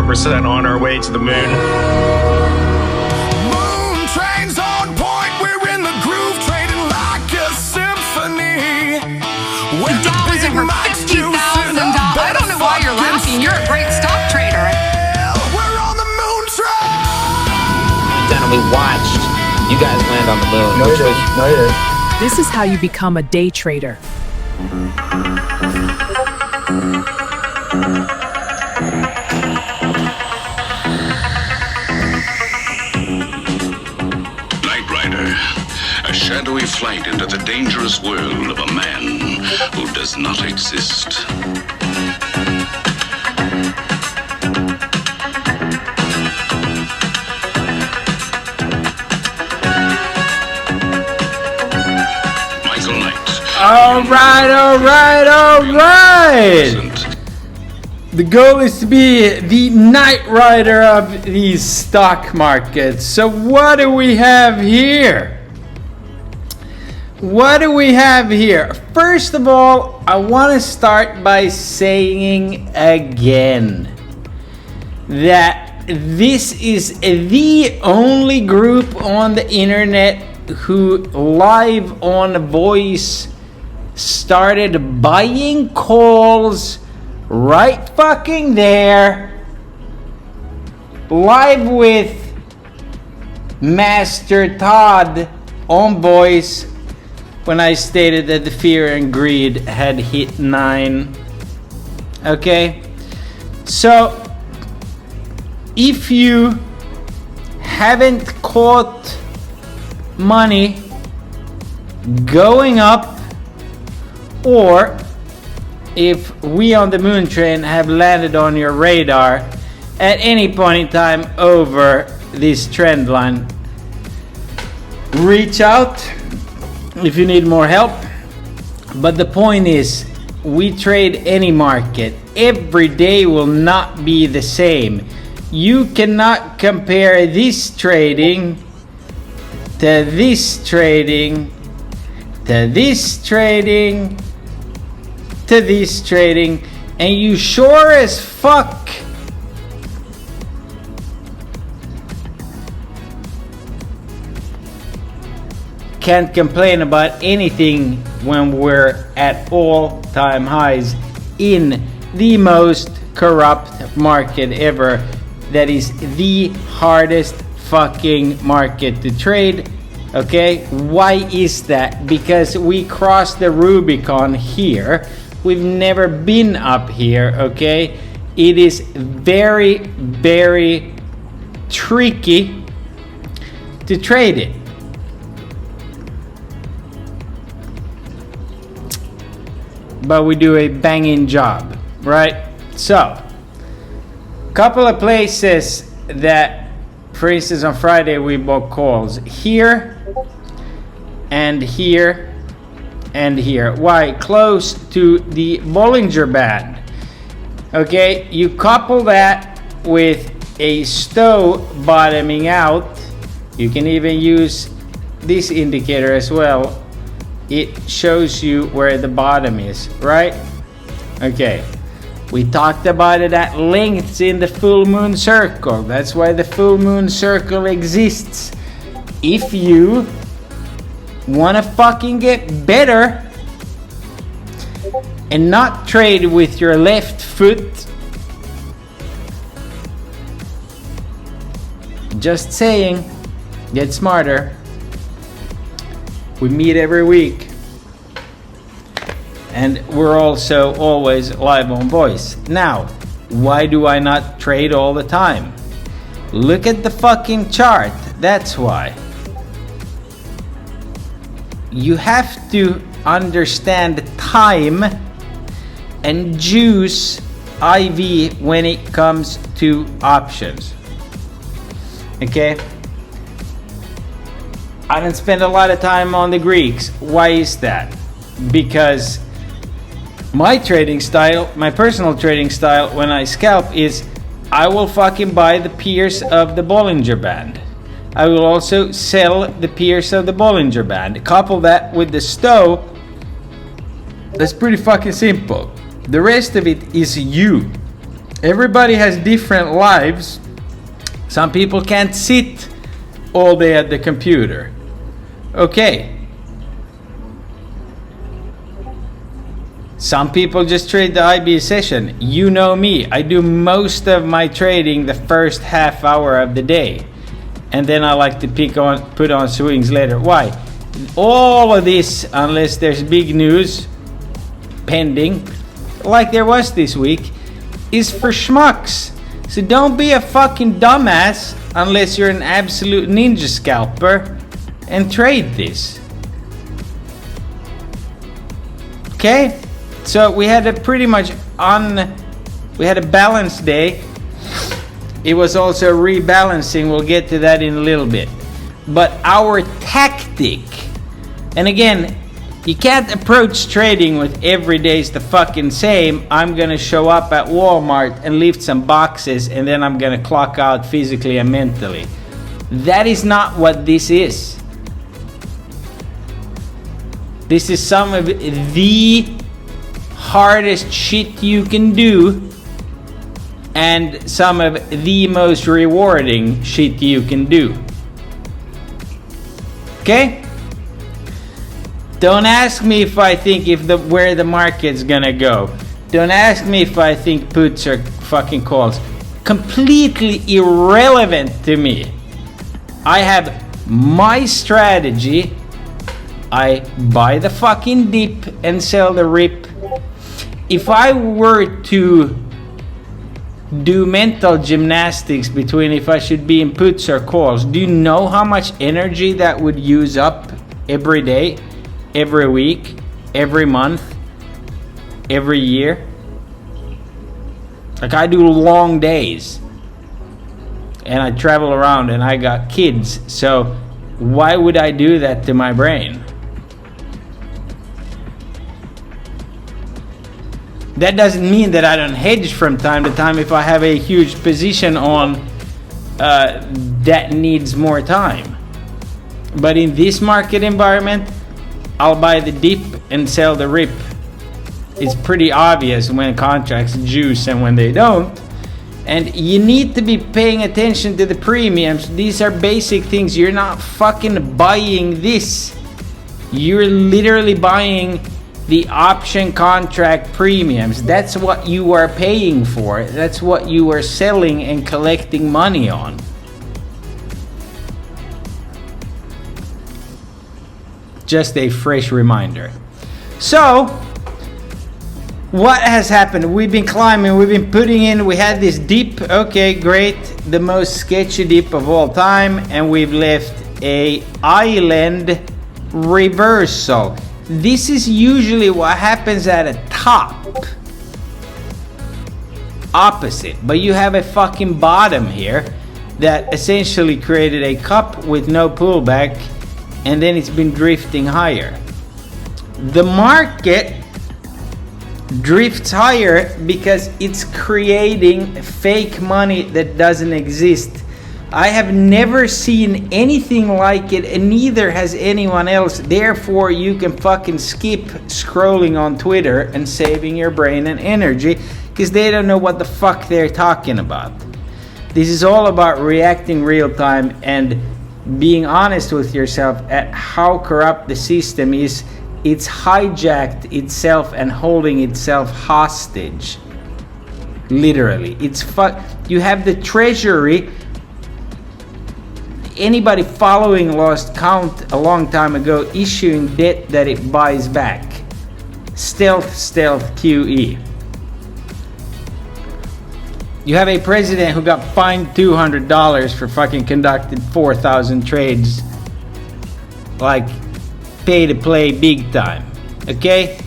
100% on our way to the moon. Moontrain's on point, we're in the groove, trading like a symphony. With the Dow's big over mics, $50,000. juicing up I don't know why you're laughing. You're a great stock trader. We're on the moon train. Then we watched you guys land on the moon. No, you didn't. No, you didn't. This is how you become a day trader. Knight Rider, a shadowy flight into the dangerous world of a man who does not exist. Michael Knight. All right. The goal is to be the Knight Rider of these stock markets. So what do we have here? First of all, I want to start by saying again that this is the only group on the internet who live on voice started buying calls right fucking there, live with Master Todd on voice when I stated that the fear and greed had hit 9. Okay, so if you haven't caught money going up, or if we on the Moontrain have landed on your radar at any point in time over this trend line, reach out if you need more help. But the point is, we trade any market. Every day will not be the same. You cannot compare this trading to this trading to this trading to this trading, and you sure as fuck can't complain about anything when we're at all-time highs in the most corrupt market ever. That is the hardest fucking market to trade. Okay, why is that? Because we crossed the Rubicon here. We've never been up here. Okay, it is very, very tricky to trade it. But we do a banging job, right? So, couple of places that, for instance, on Friday we bought calls here and here and here. Why? Close to the Bollinger Band. Okay, you couple that with a stow bottoming out. You can even use this indicator as well. It shows you where the bottom is, right? Okay, we talked about it at length in the full moon circle. That's why the full moon circle exists. If you wanna fucking get better and not trade with your left foot, just saying, get smarter. We meet every week, and we're also always live on voice. Now, why do I not trade all the time? Look at the fucking chart. That's why. You have to understand time and juice IV when it comes to options. Okay? I don't spend a lot of time on the Greeks. Why is that? Because my trading style, my personal trading style when I scalp is I will fucking buy the peers of the Bollinger Band. I will also sell the peers of the Bollinger Band. Couple that with the stow. That's pretty fucking simple. The rest of it is you. Everybody has different lives. Some people can't sit all day at the computer. Okay. Some people just trade the IB session. You know me. I do most of my trading the first half hour of the day. And then I like to put on swings later. Why? All of this, unless there's big news pending, like there was this week, is for schmucks. So don't be a fucking dumbass unless you're an absolute ninja scalper and trade this. Okay? So we had a we had a balanced day. It was also rebalancing. We'll get to that in a little bit. But our tactic, and again, you can't approach trading with every day's the fucking same. I'm gonna show up at Walmart and lift some boxes and then I'm gonna clock out physically and mentally. That is not what this is. This is some of the hardest shit you can do and some of the most rewarding shit you can do. Okay? Don't ask me if I think where the market's gonna go. Don't ask me if I think puts or fucking calls. Completely irrelevant to me. I have my strategy. I buy the fucking dip and sell the rip. If I were to do mental gymnastics between if I should be in puts or calls, do you know how much energy that would use up every day, every week, every month, every year? Like I do long days and I travel around and I got kids, so why would I do that to my brain? That doesn't mean that I don't hedge from time to time if I have a huge position on that needs more time. But in this market environment, I'll buy the dip and sell the rip. It's pretty obvious when contracts juice and when they don't. And you need to be paying attention to the premiums. These are basic things. You're not fucking buying this. You're literally buying the option contract premiums. That's what you are paying for. That's what you are selling and collecting money on. Just a fresh reminder. So, what has happened? We've been climbing, we've been putting in, we had this dip, okay, great, the most sketchy dip of all time, and we've left a island reversal. This is usually what happens at a top. Opposite, but you have a fucking bottom here that essentially created a cup with no pullback, and then it's been drifting higher. The market drifts higher because it's creating fake money that doesn't exist. I have never seen anything like it, and neither has anyone else. Therefore, you can fucking skip scrolling on Twitter and saving your brain and energy because they don't know what the fuck they're talking about. This is all about reacting real time and being honest with yourself at how corrupt the system is. It's hijacked itself and holding itself hostage. Literally. You have the treasury. Anybody following lost count a long time ago, issuing debt that it buys back. Stealth QE. You have a president who got fined $200 for fucking conducted 4,000 trades. Like, pay to play big time. Okay?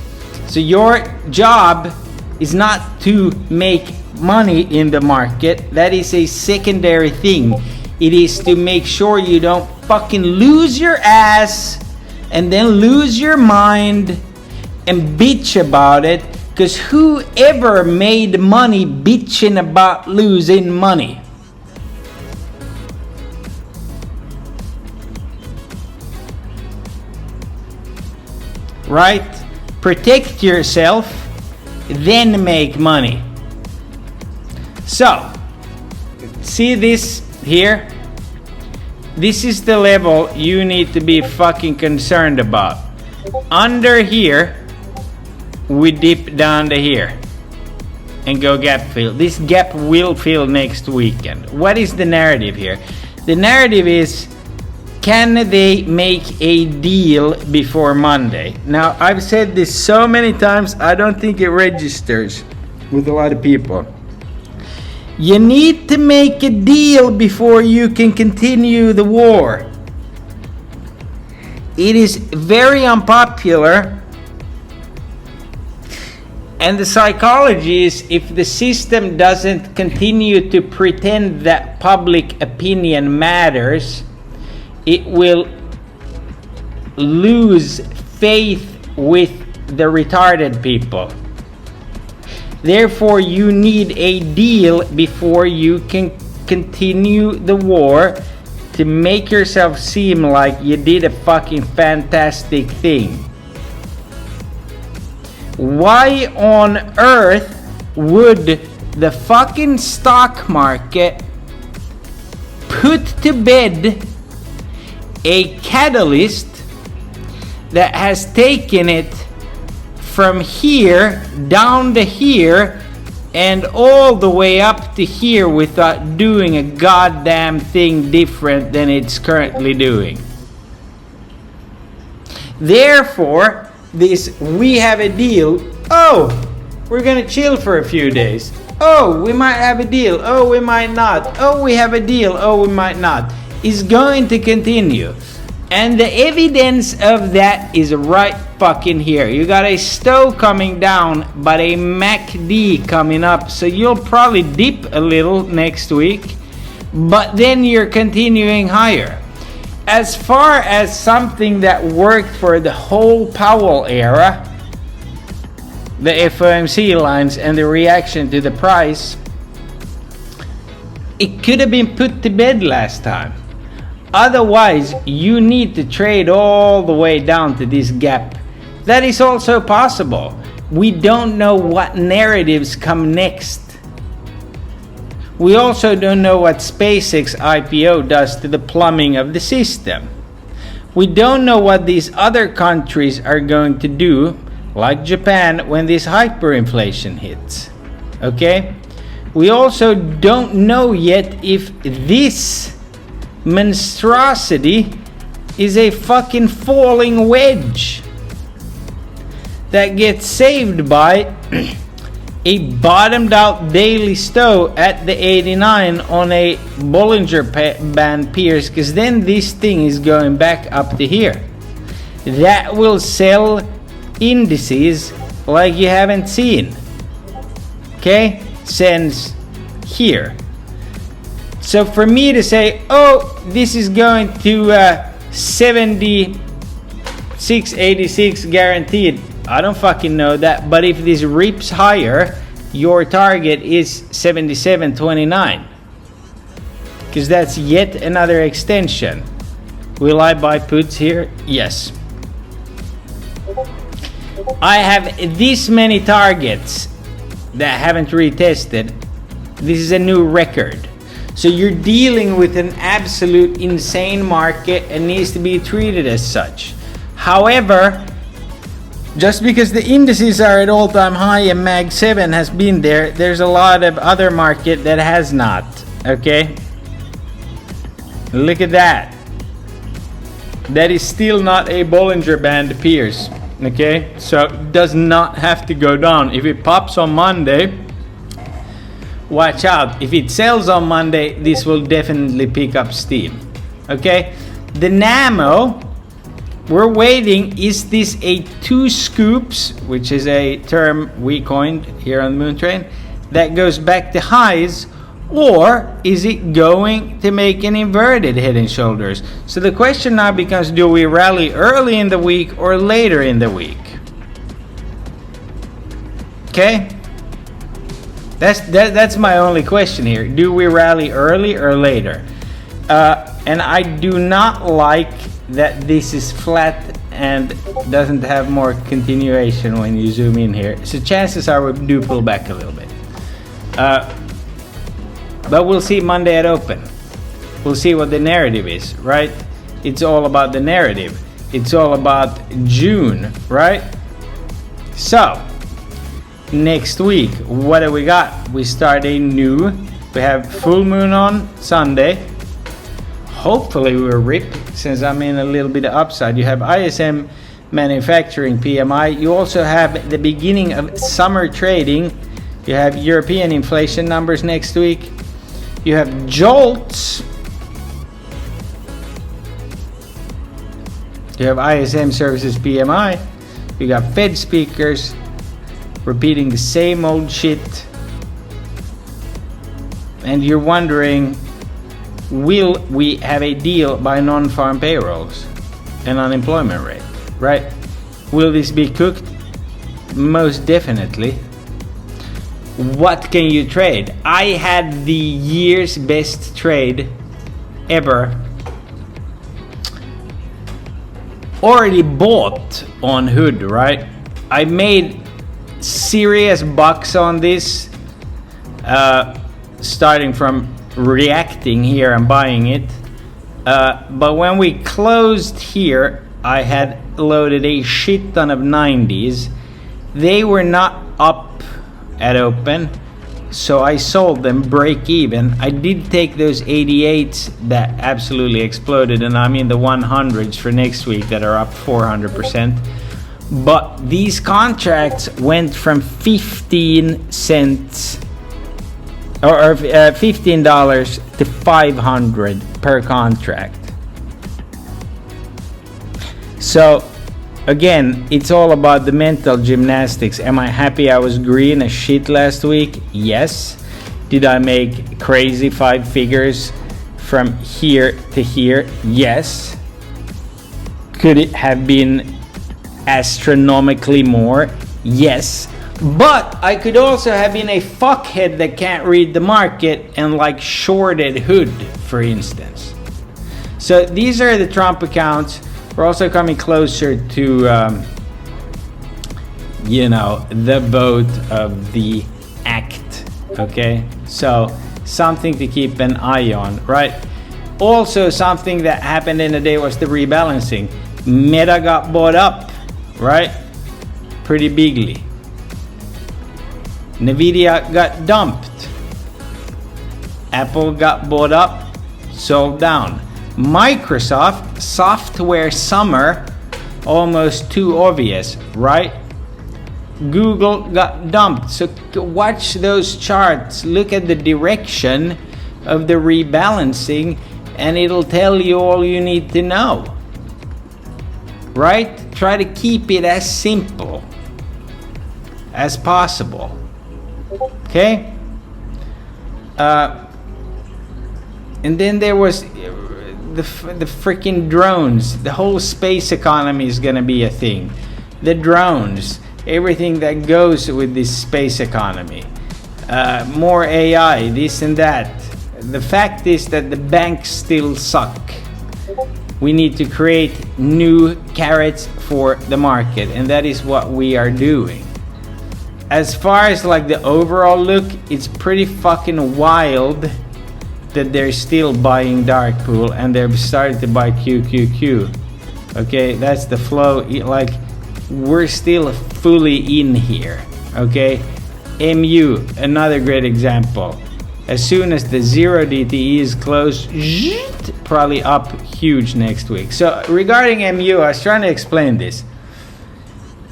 So your job is not to make money in the market. That is a secondary thing. It is to make sure you don't fucking lose your ass and then lose your mind and bitch about it. Because whoever made money bitching about losing money? Right? Protect yourself, then make money. So, see this here? This is the level you need to be fucking concerned about. Under here, we dip down to here and go gap fill. This gap will fill next weekend. What is the narrative here? The narrative is, can they make a deal before Monday? Now, I've said this so many times, I don't think it registers with a lot of people. You need to make a deal before you can continue the war. It is very unpopular. And the psychology is, if the system doesn't continue to pretend that public opinion matters, it will lose faith with the retarded people. Therefore, you need a deal before you can continue the war to make yourself seem like you did a fucking fantastic thing. Why on earth would the fucking stock market put to bed a catalyst that has taken it from here down to here and all the way up to here without doing a goddamn thing different than it's currently doing? Therefore, this we have a deal. Oh, we're gonna chill for a few days. Oh, we might have a deal. Oh, we might not. Oh, we have a deal. Oh, we might not. Is going to continue. And the evidence of that is right fucking here. You got a stow coming down, but a MACD coming up. So you'll probably dip a little next week, but then you're continuing higher. As far as something that worked for the whole Powell era, the FOMC lines and the reaction to the price, it could have been put to bed last time. Otherwise, you need to trade all the way down to this gap. That is also possible. We don't know what narratives come next. We also don't know what SpaceX IPO does to the plumbing of the system. We don't know what these other countries are going to do, like Japan, when this hyperinflation hits. Okay? We also don't know yet if this monstrosity is a fucking falling wedge that gets saved by a bottomed out daily stow at the 89 on a Bollinger Band pierce, because then this thing is going back up to here. That will sell indices like you haven't seen, okay, since here. So for me to say, oh, this is going to 76.86 guaranteed, I don't fucking know that. But if this rips higher, your target is 77.29, because that's yet another extension. Will I buy puts here? Yes. I have this many targets that haven't retested. This is a new record. So you're dealing with an absolute insane market and needs to be treated as such. However, just because the indices are at all-time high and Mag 7 has been there, there's a lot of other market that has not. Okay? Look at that. That is still not a Bollinger Band pierce. Okay? So it does not have to go down. If it pops on Monday, watch out. If it sells on Monday, this will definitely pick up steam. Okay? The Namo, we're waiting. Is this a 2 scoops, which is a term we coined here on Moontrain, that goes back to highs, or is it going to make an inverted head and shoulders? So the question now becomes, do we rally early in the week or later in the week? Okay? That's my only question here. Do we rally early or later? And I do not like that this is flat and doesn't have more continuation when you zoom in here. So chances are we do pull back a little bit. But we'll see Monday at open. We'll see what the narrative is, right? It's all about the narrative. It's all about June, right? So, next week, what do we got? We start a new, we have full moon on Sunday. Hopefully we're ripped, since I'm in a little bit of upside. You have ISM manufacturing PMI. You also have the beginning of summer trading. You have European inflation numbers next week. You have JOLTS. You have ISM services PMI. You got Fed speakers repeating the same old shit. And you're wondering, will we have a deal by non-farm payrolls and unemployment rate, right? Will this be cooked? Most definitely. What can you trade? I had the year's best trade ever already bought on Hood, right? I made serious bucks on this, starting from reacting here and buying it. But when we closed here, I had loaded a shit ton of 90s. They were not up at open, so I sold them break even. I did take those 88s that absolutely exploded, and I'm in the 100s for next week that are up 400%. But these contracts went from 15 cents or $15 to $500 per contract. So again, it's all about the mental gymnastics. Am I happy I was green as shit last week? Yes. Did I make crazy 5 figures from here to here? Yes. Could it have been astronomically more? Yes. But I could also have been a fuckhead that can't read the market and like shorted Hood, for instance. So these are the Trump accounts. We're also coming closer to, the vote of the act. Okay, so something to keep an eye on, right? Also, something that happened in the day was the rebalancing. Meta got bought up, right? Pretty bigly. Nvidia got dumped. Apple got bought up, sold down. Microsoft, software summer, almost too obvious, right? Google got dumped. So watch those charts, look at the direction of the rebalancing, and it'll tell you all you need to know, right? Try to keep it as simple as possible. Okay? And then there was the freaking drones. The whole space economy is gonna be a thing. The drones, everything that goes with this space economy. More AI, this and that. The fact is that the banks still suck. We need to create new carrots for the market, and that is what we are doing. As far as like the overall look, it's pretty fucking wild that they're still buying dark pool and they're starting to buy QQQ. Okay, that's the flow. Like, we're still fully in here. Okay, MU, another great example. As soon as the 0 DTE is closed, probably up huge next week. So regarding MU, I was trying to explain this.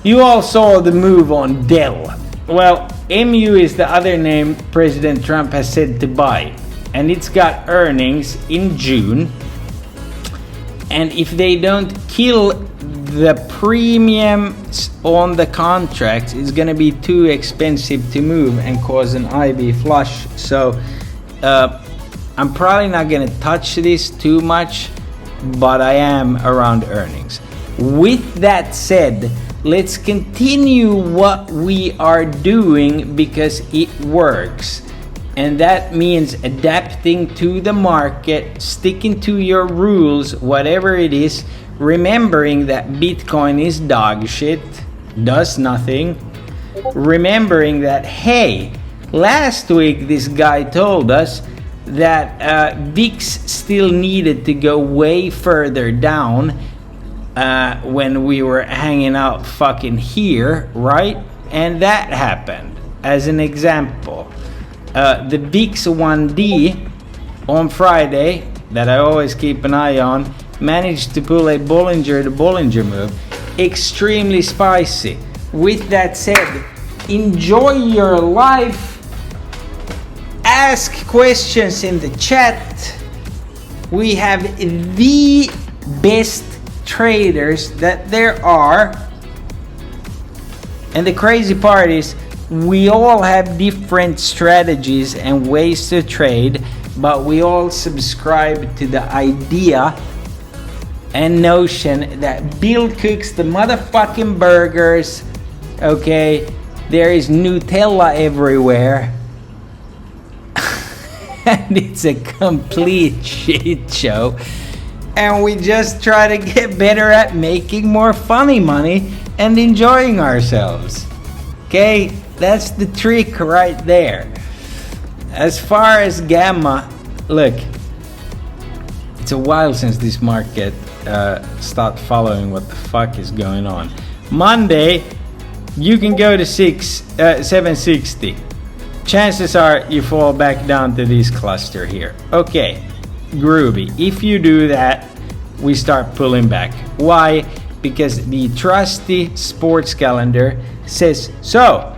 You all saw the move on Dell. Well, MU is the other name President Trump has said to buy. And it's got earnings in June. And if they don't kill the premiums on the contracts, it's going to be too expensive to move and cause an IB flush. So I'm probably not going to touch this too much, but I am around earnings. With that said, let's continue what we are doing because it works. And that means adapting to the market, sticking to your rules, whatever it is, remembering that Bitcoin is dog shit, does nothing. Remembering that, hey, last week this guy told us that VIX still needed to go way further down when we were hanging out fucking here, right? And that happened. As an example, the VIX 1D on Friday, that I always keep an eye on, managed to pull a the Bollinger move. Extremely spicy. With that said, enjoy your life. Ask questions in the chat. We have the best traders that there are. And the crazy part is we all have different strategies and ways to trade, but we all subscribe to the idea and notion that Bill cooks the motherfucking burgers, okay? There is Nutella everywhere. And it's a complete shit show. And we just try to get better at making more funny money and enjoying ourselves. Okay? That's the trick right there. As far as Gamma, look, it's a while since this market start following what the fuck is going on. Monday, you can go to 760. Chances are you fall back down to this cluster here. Okay, groovy. If you do that, we start pulling back. Why? Because the trusty sports calendar says so.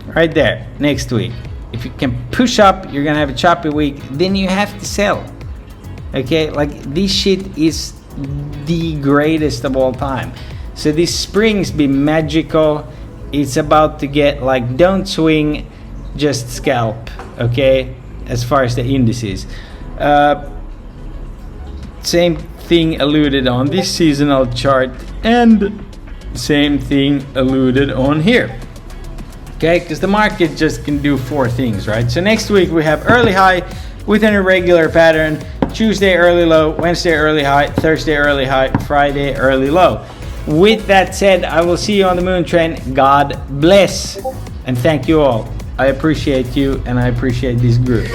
Right there, next week. If you can push up, you're gonna have a choppy week, then you have to sell. Okay, like this shit is the greatest of all time. So this spring's been magical. It's about to get like, don't swing, just scalp. Okay, as far as the indices. Same thing alluded on this seasonal chart, and same thing alluded on here. Okay, because the market just can do four things, right? So next week we have early high with an irregular pattern. Tuesday early low, Wednesday early high, Thursday early high, Friday early low. With that said, I will see you on the Moontrain. God bless. And thank you all. I appreciate you and I appreciate this group.